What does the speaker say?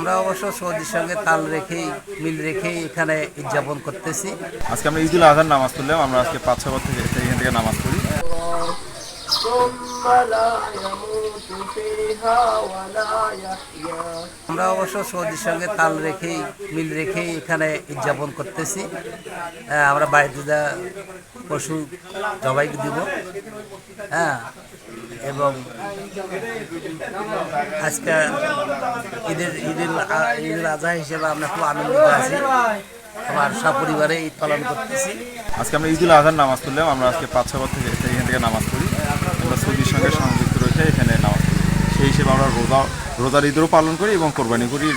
আমরা অবশ্য সৌদির সঙ্গে তাল রেখেই মিল রেখেই এখানে উদযাপন করতেছি। আজকে আমরা ঈদুল আজহার নামাজ পড়লাম। আমরা আজকে 5-6 বছর থেকে এখান থেকে নামাজ পড়ি। আমরা অবশ্য সৌদির সঙ্গে তাল রেখেই মিল রেখেই এখানে উদযাপন করতেছি। আমরা বাড়িতে যা পশু জবাই দিব, হ্যাঁ, এবং আজকে ঈদের আজহা হিসেবে আমরা খুব আনন্দিত আছি। আমার সপরিবারে ঈদ পালন করতেছি। আজকে আমরা ঈদুল আজহার নামাজ পড়লাম। আমরা আজকে 5-6 বছর থেকে এখান থেকে নামাজ পড়ি। আমরা সৌদির সঙ্গে সংযুক্ত রয়েছে এখানে নামাজ পড়ি। সেই হিসেবে আমরা রোজার ঈদেরও পালন করি এবং কোরবানি করি।